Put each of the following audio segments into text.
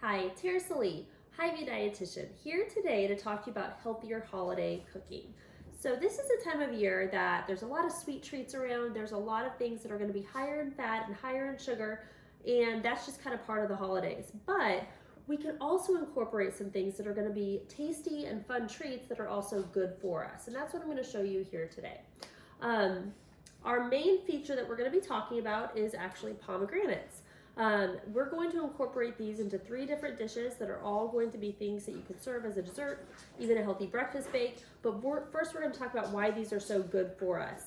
Hi, Tara Salee, Hy-Vee dietitian, here today to talk to you about healthier holiday cooking. So this is a time of year that there's a lot of sweet treats around, there's a lot of things that are going to be higher in fat and higher in sugar, and that's just kind of part of the holidays. But we can also incorporate some things that are going to be tasty and fun treats that are also good for us, and that's what I'm going to show you here today. Our main feature that we're going to be talking about is actually pomegranates. We're going to incorporate these into 3 different dishes that are all going to be things that you can serve as a dessert, even a healthy breakfast bake. But first we're going to talk about why these are so good for us.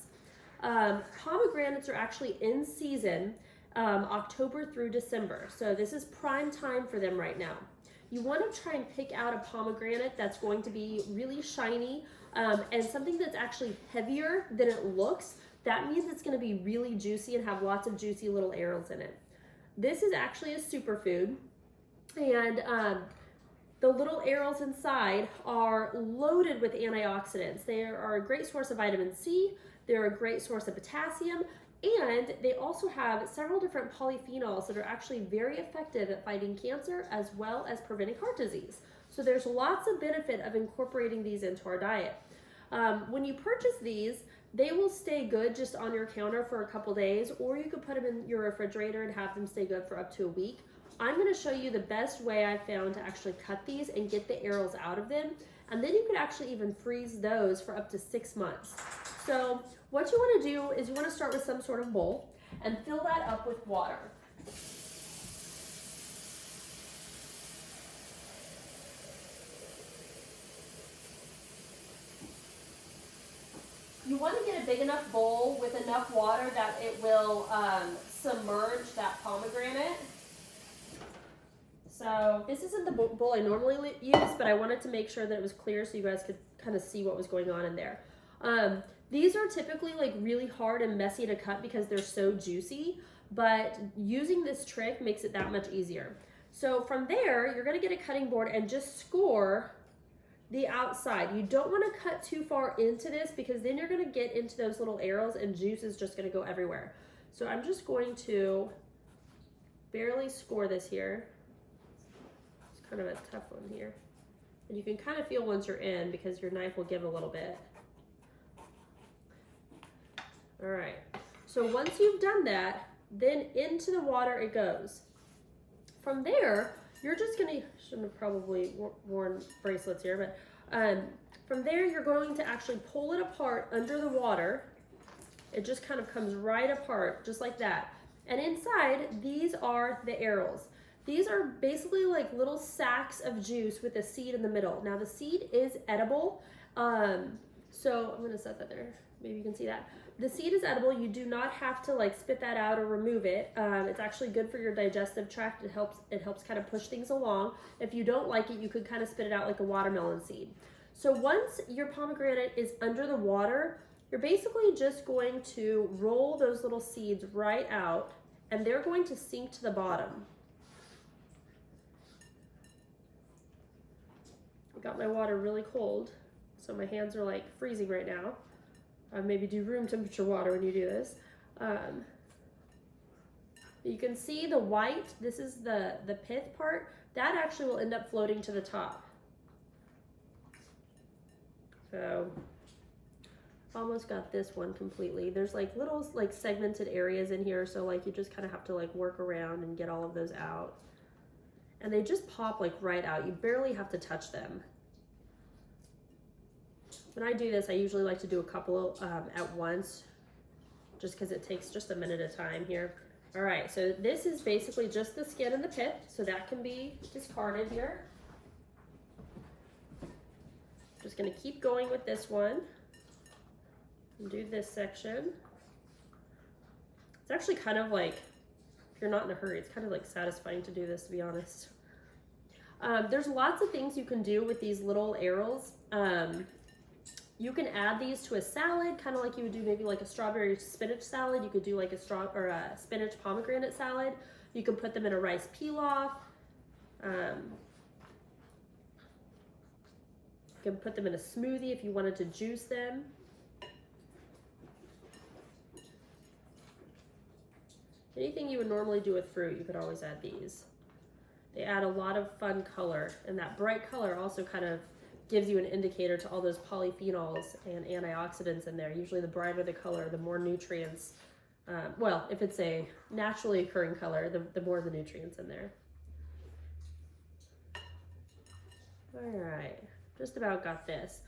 Pomegranates are actually in season October through December. So this is prime time for them right now. You want to try and pick out a pomegranate that's going to be really shiny and something that's actually heavier than it looks. That means it's going to be really juicy and have lots of juicy little arrows in it. This is actually a superfood, and the little arrows inside are loaded with antioxidants. They are a great source of vitamin C, they're a great source of potassium, and they also have several different polyphenols that are actually very effective at fighting cancer as well as preventing heart disease. So there's lots of benefit of incorporating these into our diet. When you purchase these, they will stay good just on your counter for a couple days, or you could put them in your refrigerator and have them stay good for up to a week. I'm going to show you the best way I found to actually cut these and get the arrows out of them, and then you could actually even freeze those for up to 6 months. So what you want to do is you want to start with some sort of bowl and fill that up with water. You want to get a big enough bowl with enough water that it will submerge that pomegranate. So this isn't the bowl I normally use, but I wanted to make sure that it was clear so you guys could kind of see what was going on in there. These are typically like really hard and messy to cut because they're so juicy, but using this trick makes it that much easier. So from there, you're going to get a cutting board and just score the outside. You don't want to cut too far into this because then you're going to get into those little arrows and juice is just going to go everywhere. So I'm just going to barely score this here. It's kind of a tough one here. And you can kind of feel once you're in because your knife will give a little bit. All right. So once you've done that, then into the water it goes. From there, you're just gonna, shouldn't have probably worn bracelets here, but from there you're going to actually pull it apart under the water. It just kind of comes right apart, just like that. And inside, these are the arrows. These are basically like little sacks of juice with a seed in the middle. Now the seed is edible, so I'm gonna set that there. Maybe you can see that. The seed is edible. You do not have to like spit that out or remove it. It's actually good for your digestive tract. It helps kind of push things along. If you don't like it, you could kind of spit it out like a watermelon seed. So once your pomegranate is under the water, you're basically just going to roll those little seeds right out, and they're going to sink to the bottom. I got my water really cold, so my hands are like freezing right now. Maybe do room temperature water when you do this. You can see the white, this is the pith part, that actually will end up floating to the top. So almost got this one completely. There's like little like segmented areas in here, so like you just kind of have to like work around and get all of those out. And they just pop like right out. You barely have to touch them. When I do this, I usually like to do a couple at once, just because it takes just a minute at a time here. All right, so this is basically just the skin and the pith, so that can be discarded here. Just gonna keep going with this one and do this section. It's actually kind of like, if you're not in a hurry, it's kind of like satisfying to do this, to be honest. There's lots of things you can do with these little arrows. You can add these to a salad, kind of like you would do maybe like a strawberry spinach salad. You could do like a spinach pomegranate salad. You can put them in a rice pilaf. You can put them in a smoothie if you wanted to juice them. Anything you would normally do with fruit, you could always add these. They add a lot of fun color, and that bright color also kind of gives you an indicator to all those polyphenols and antioxidants in there. Usually the brighter the color, the more nutrients. Well, if it's a naturally occurring color, the more the nutrients in there. All right, just about got this.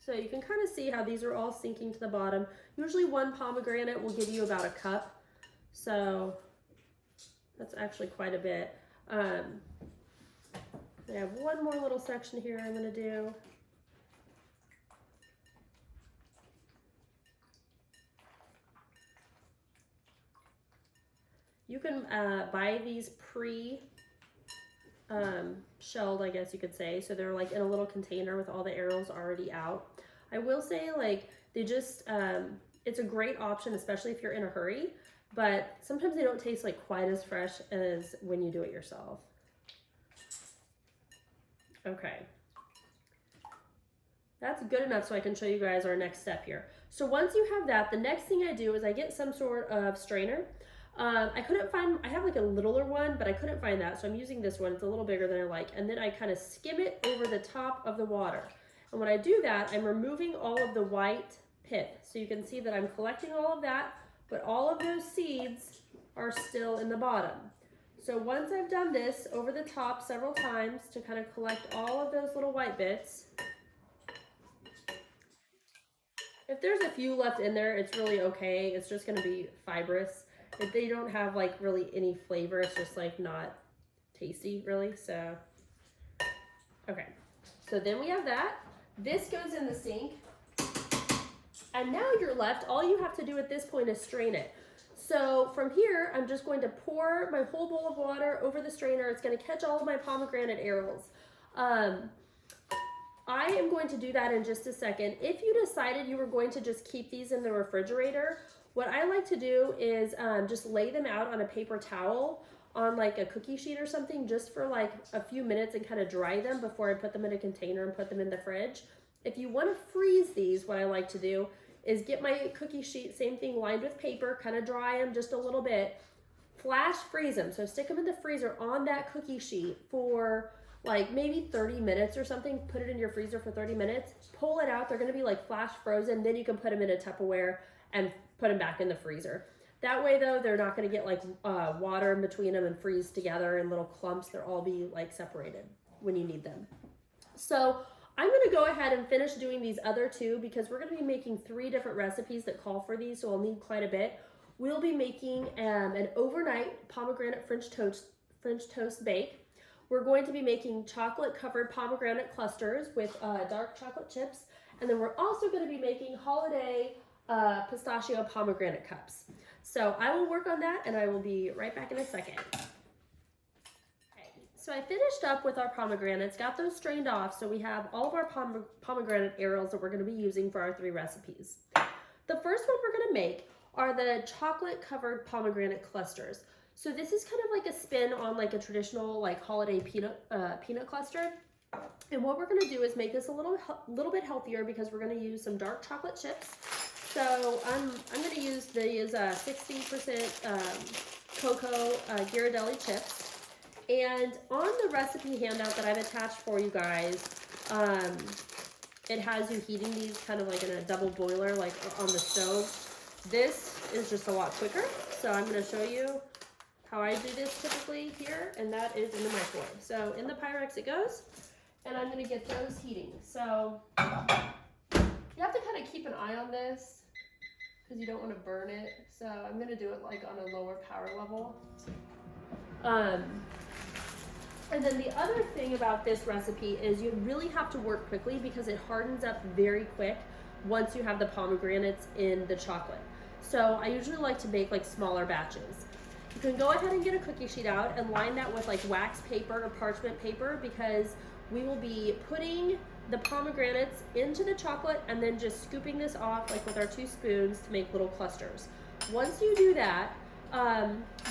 So you can kind of see how these are all sinking to the bottom. Usually one pomegranate will give you about a cup. So that's actually quite a bit. I have one more little section here I'm going to do. You can buy these shelled, I guess you could say. So they're like in a little container with all the arrows already out. I will say, like, they just, it's a great option, especially if you're in a hurry, but sometimes they don't taste like quite as fresh as when you do it yourself. Okay. That's good enough so I can show you guys our next step here. So once you have that, the next thing I do is I get some sort of strainer. I couldn't find, I have like a littler one, but I couldn't find that. So I'm using this one. It's a little bigger than I like. And then I kind of skim it over the top of the water. And when I do that, I'm removing all of the white pith. So you can see that I'm collecting all of that, but all of those seeds are still in the bottom. So once I've done this over the top several times to kind of collect all of those little white bits, if there's a few left in there, it's really okay. It's just going to be fibrous. If they don't have like really any flavor, it's just like not tasty really. So, okay. So then we have that. This goes in the sink. And now you're left, all you have to do at this point is strain it. So from here, I'm just going to pour my whole bowl of water over the strainer. It's going to catch all of my pomegranate arils. I am going to do that in just a second. If you decided you were going to just keep these in the refrigerator, what I like to do is just lay them out on a paper towel on like a cookie sheet or something just for like a few minutes and kind of dry them before I put them in a container and put them in the fridge. If you want to freeze these, what I like to do is get my cookie sheet, same thing, lined with paper, kind of dry them just a little bit, flash freeze them. So stick them in the freezer on that cookie sheet for like maybe 30 minutes or something. Put it in your freezer for 30 minutes, pull it out. They're going to be like flash frozen. Then you can put them in a Tupperware and put them back in the freezer. That way though, they're not going to get like water in between them and freeze together in little clumps. They'll all be like separated when you need them. So I'm going to go ahead and finish doing these other two because we're going to be making 3 different recipes that call for these, so I'll need quite a bit. We'll be making an overnight pomegranate French toast bake. We're going to be making chocolate covered pomegranate clusters with dark chocolate chips, and then we're also going to be making holiday pistachio pomegranate cups. So I will work on that and I will be right back in a second. So I finished up with our pomegranates, got those strained off, so we have all of our pomegranate arils that we're going to be using for our 3 recipes. The first one we're going to make are the chocolate covered pomegranate clusters. So this is kind of like a spin on like a traditional like holiday peanut cluster. And what we're going to do is make this a little bit healthier because we're going to use some dark chocolate chips. So I'm going to use these 60% cocoa Ghirardelli chips. And on the recipe handout that I've attached for you guys, it has you heating these kind of like in a double boiler, like on the stove. This is just a lot quicker. So I'm going to show you how I do this typically here, and that is in the microwave. So in the Pyrex it goes, and I'm going to get those heating. So you have to kind of keep an eye on this because you don't want to burn it. So I'm going to do it like on a lower power level. And then the other thing about this recipe is you really have to work quickly because it hardens up very quick once you have the pomegranates in the chocolate. So I usually like to bake like smaller batches. You can go ahead and get a cookie sheet out and line that with like wax paper or parchment paper because we will be putting the pomegranates into the chocolate and then just scooping this off like with our 2 spoons to make little clusters. Once you do that,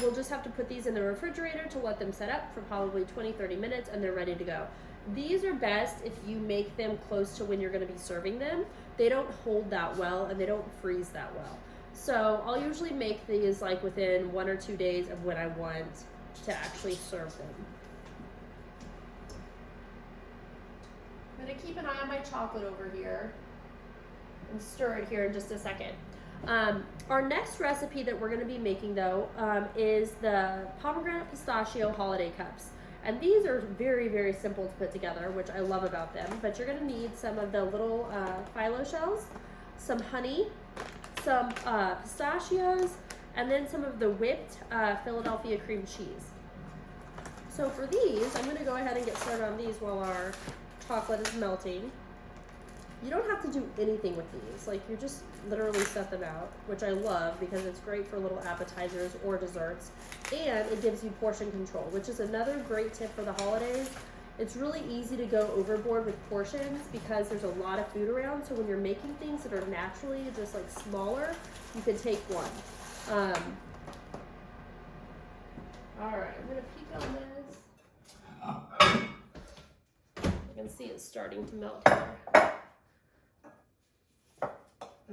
we'll just have to put these in the refrigerator to let them set up for probably 20-30 minutes and they're ready to go. These are best if you make them close to when you're going to be serving them. They don't hold that well and they don't freeze that well. So I'll usually make these like within 1 or 2 days of when I want to actually serve them. I'm gonna keep an eye on my chocolate over here and stir it here in just a second. Our next recipe that we're gonna be making though is the pomegranate pistachio holiday cups. And these are very, very simple to put together, which I love about them. But you're gonna need some of the little phyllo shells, some honey, some pistachios, and then some of the whipped Philadelphia cream cheese. So for these, I'm gonna go ahead and get started on these while our chocolate is melting. You don't have to do anything with these. Like, you just literally set them out, which I love because it's great for little appetizers or desserts. And it gives you portion control, which is another great tip for the holidays. It's really easy to go overboard with portions because there's a lot of food around. So when you're making things that are naturally just like smaller, you can take one. All right, I'm gonna peek on this. You can see it's starting to melt here.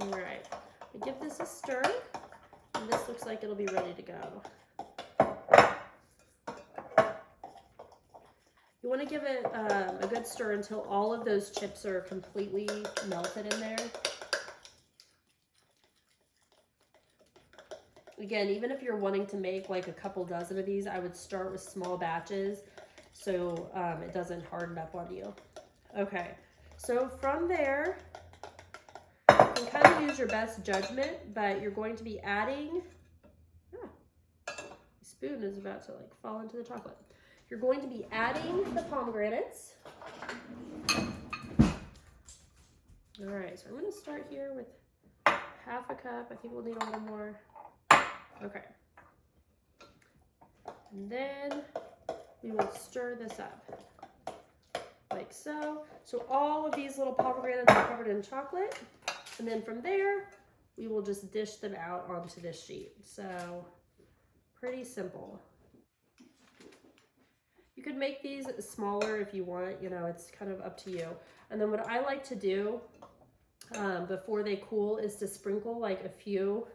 All right, we give this a stir, and this looks like it'll be ready to go. You want to give it a good stir until all of those chips are completely melted in there. Again, even if you're wanting to make like a couple dozen of these, I would start with small batches so it doesn't harden up on you. Okay, so from there, you can kind of use your best judgment, but you're going to be adding, the spoon is about to like fall into the chocolate. You're going to be adding the pomegranates. All right, so I'm gonna start here with half a cup. I think we'll need a little more. Okay. And then we will stir this up like so. So all of these little pomegranates are covered in chocolate. And then from there, we will just dish them out onto this sheet. So pretty simple. You could make these smaller if you want, you know, it's kind of up to you. And then what I like to do before they cool is to sprinkle like a few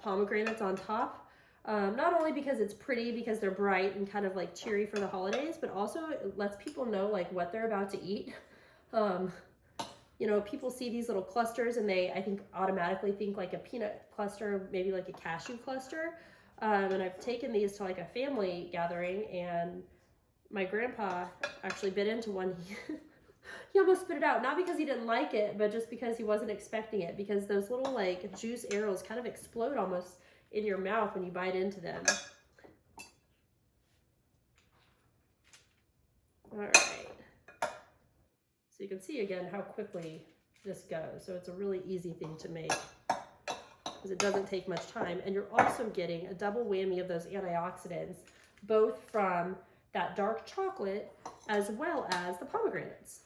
pomegranates on top. Not only because it's pretty, because they're bright and kind of like cheery for the holidays, but also it lets people know like what they're about to eat. You know, people see these little clusters and they, I think, automatically think like a peanut cluster, maybe like a cashew cluster. And I've taken these to like a family gathering, and my grandpa actually bit into one. He almost spit it out, not because he didn't like it, but just because he wasn't expecting it, because those little like juice arrows kind of explode almost in your mouth when you bite into them. All right. So you can see again how quickly this goes. So it's a really easy thing to make because it doesn't take much time. And you're also getting a double whammy of those antioxidants, both from that dark chocolate as well as the pomegranates.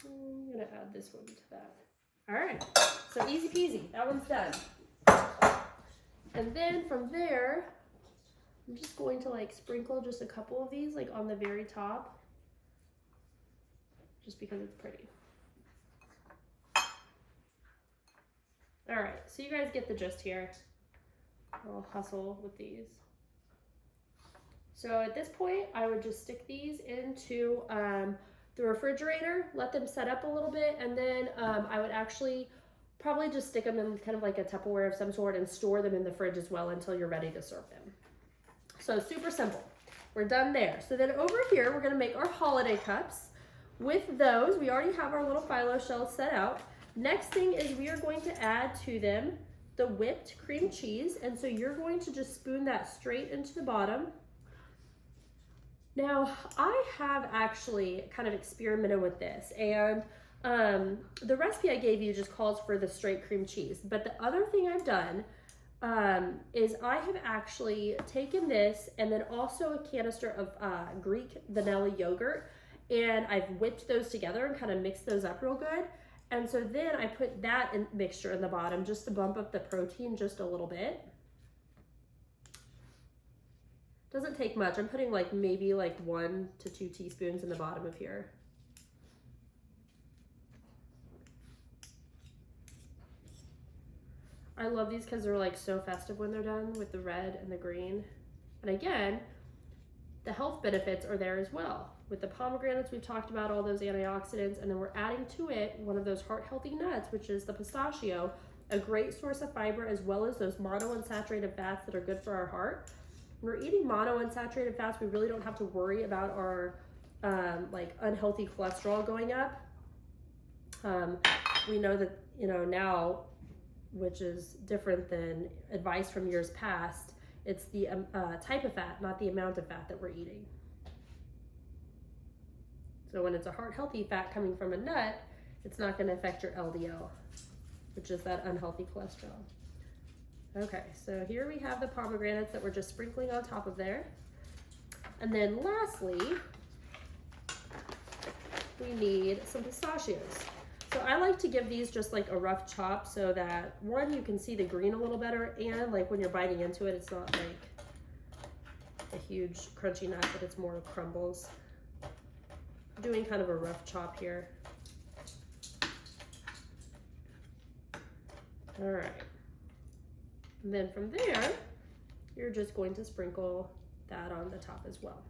I'm gonna add this one to that. All right, so easy peasy, that one's done. And then from there, I'm just going to like sprinkle just a couple of these like on the very top, just because it's pretty. All right, so you guys get the gist here. I'll hustle with these. So at this point, I would just stick these into the refrigerator, let them set up a little bit, and then I would actually probably just stick them in kind of like a Tupperware of some sort and store them in the fridge as well until you're ready to serve them. So super simple. We're done there. So then over here, we're gonna make our holiday cups. With those, we already have our little phyllo shells set out. Next thing is we are going to add to them the whipped cream cheese. And so you're going to just spoon that straight into the bottom. Now, I have actually kind of experimented with this, and the recipe I gave you just calls for the straight cream cheese. But the other thing I've done is I have actually taken this and then also a canister of Greek vanilla yogurt, and I've whipped those together and kind of mixed those up real good. And so then I put that mixture in the bottom just to bump up the protein just a little bit. Doesn't take much. I'm putting like maybe like 1 to 2 teaspoons in the bottom of here. I love these because they're like so festive when they're done with the red and the green. And again, the health benefits are there as well. With the pomegranates, we've talked about all those antioxidants, and then we're adding to it one of those heart-healthy nuts, which is the pistachio, a great source of fiber, as well as those monounsaturated fats that are good for our heart. When we're eating monounsaturated fats, we really don't have to worry about our like unhealthy cholesterol going up. We know that, you know, now, which is different than advice from years past, it's the type of fat, not the amount of fat that we're eating. So when it's a heart-healthy fat coming from a nut, it's not going to affect your LDL, which is that unhealthy cholesterol. Okay, so here we have the pomegranates that we're just sprinkling on top of there. And then lastly, we need some pistachios. So I like to give these just like a rough chop so that, one, you can see the green a little better, and like when you're biting into it, it's not like a huge crunchy nut, but it's more crumbles. I'm doing kind of a rough chop here. All right. And then from there, you're just going to sprinkle that on the top as well.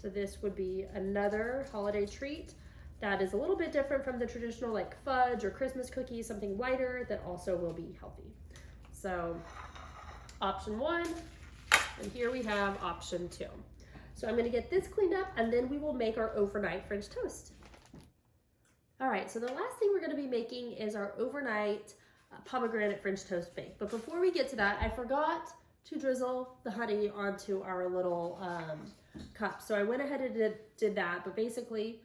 So this would be another holiday treat that is a little bit different from the traditional like fudge or Christmas cookies, something lighter that also will be healthy. So option 1, and here we have option 2. So I'm gonna get this cleaned up, and then we will make our overnight French toast. All right, so the last thing we're gonna be making is our overnight pomegranate French toast bake. But before we get to that, I forgot to drizzle the honey onto our little cup. So I went ahead and did that, but basically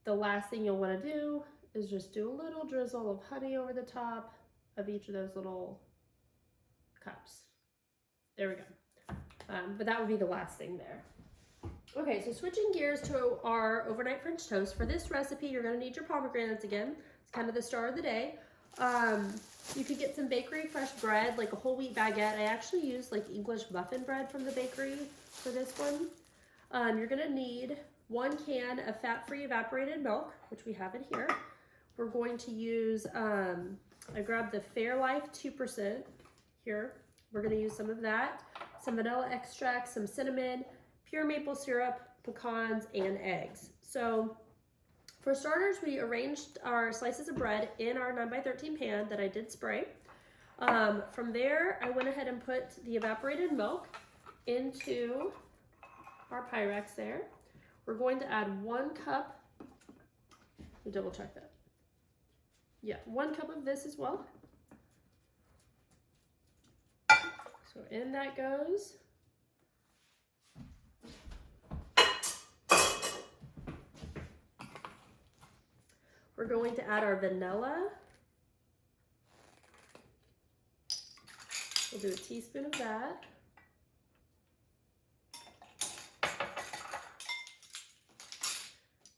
the last thing you'll wanna do is just do a little drizzle of honey over the top of each of those little cups. There we go. But that would be the last thing there. Okay, so switching gears to our overnight French toast. For this recipe, you're gonna need your pomegranates again. It's kind of the star of the day. You could get some bakery fresh bread, like a whole wheat baguette. I actually used like English muffin bread from the bakery for this one. You're gonna need 1 can of fat-free evaporated milk, which we have in here. We're going to use, I grabbed the Fairlife 2% here. We're gonna use some of that, some vanilla extract, some cinnamon, pure maple syrup, pecans, and eggs. So for starters, we arranged our slices of bread in our 9x13 pan that I did spray. From there, I went ahead and put the evaporated milk into our Pyrex there. We're going to add 1 cup, let me double check that. Yeah, 1 cup of this as well. So in that goes. We're going to add our vanilla. We'll do a teaspoon of that.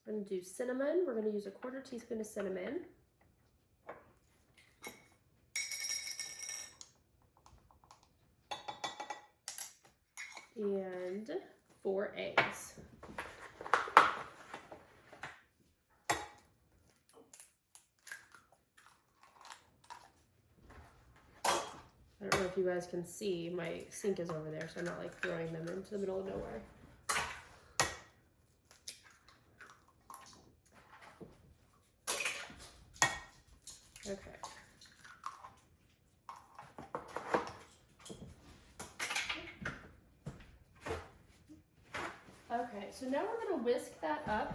We're going to do cinnamon. We're going to use a 1/4 teaspoon of cinnamon. And 4 eggs. I don't know if you guys can see, my sink is over there, so I'm not like throwing them into the middle of nowhere. Okay. Okay, so now we're gonna whisk that up.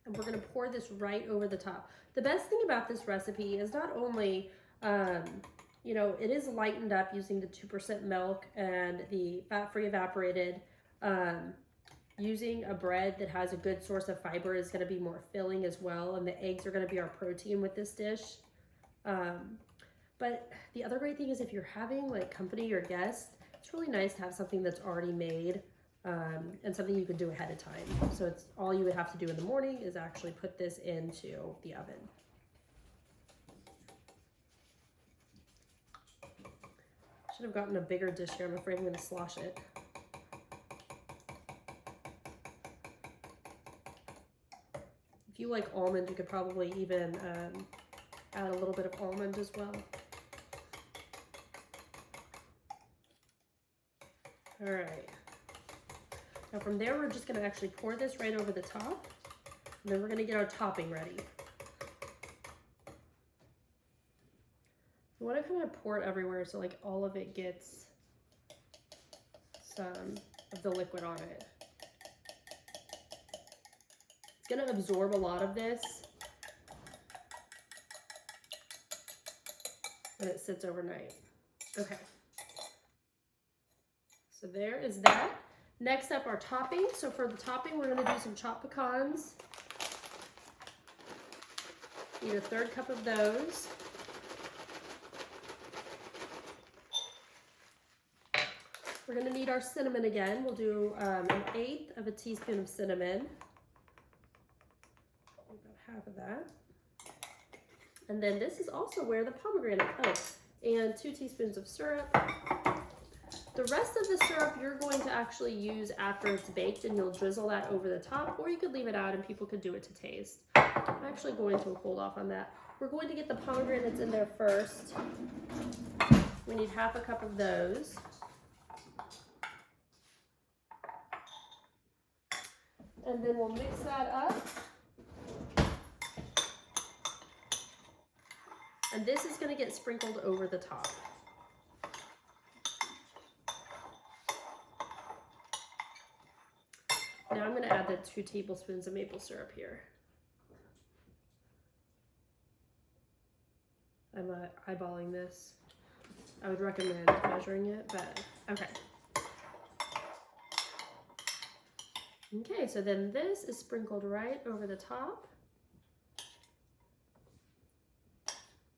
And we're gonna pour this right over the top. The best thing about this recipe is not only, you know, it is lightened up using the 2% milk and the fat-free evaporated. Using a bread that has a good source of fiber is gonna be more filling as well, and the eggs are gonna be our protein with this dish. But the other great thing is if you're having like company or guests, it's really nice to have something that's already made and something you can do ahead of time. So it's all you would have to do in the morning is actually put this into the oven. Should have gotten a bigger dish here. I'm afraid I'm gonna slosh it. If you like almond, you could probably even add a little bit of almond as well. All right. Now from there, we're just gonna actually pour this right over the top, and then we're gonna get our topping ready. You wanna kind of pour it everywhere so like all of it gets some of the liquid on it. It's gonna absorb a lot of this when it sits overnight. Okay. So there is that. Next up, our topping. So for the topping, we're gonna do some chopped pecans. Need a 1/3 cup of those. We're gonna need our cinnamon again. We'll do 1/8 of a teaspoon of cinnamon. About half of that. And then this is also where the pomegranate, and 2 teaspoons of syrup. The rest of the syrup you're going to actually use after it's baked, and you'll drizzle that over the top, or you could leave it out and people could do it to taste. I'm actually going to hold off on that. We're going to get the pomegranates in there first. We need 1/2 cup of those. And then we'll mix that up. And this is going to get sprinkled over the top. Now I'm going to add the 2 tablespoons of maple syrup here. I'm eyeballing this. I would recommend measuring it, but okay. Okay, so then this is sprinkled right over the top.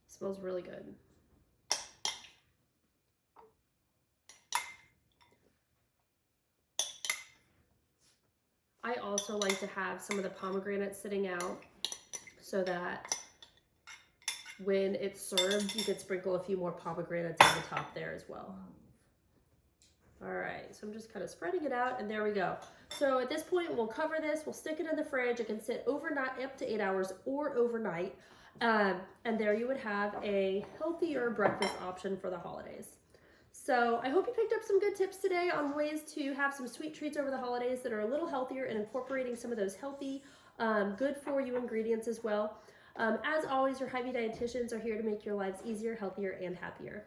Smells really good. I also like to have some of the pomegranates sitting out so that when it's served, you could sprinkle a few more pomegranates on the top there as well. All right, so I'm just kind of spreading it out, and there we go. So at this point, we'll cover this, we'll stick it in the fridge. It can sit overnight, up to 8 hours or overnight. And there you would have a healthier breakfast option for the holidays. So I hope you picked up some good tips today on ways to have some sweet treats over the holidays that are a little healthier and incorporating some of those healthy, good for you ingredients as well. As always, your Hy-Vee dietitians are here to make your lives easier, healthier, and happier.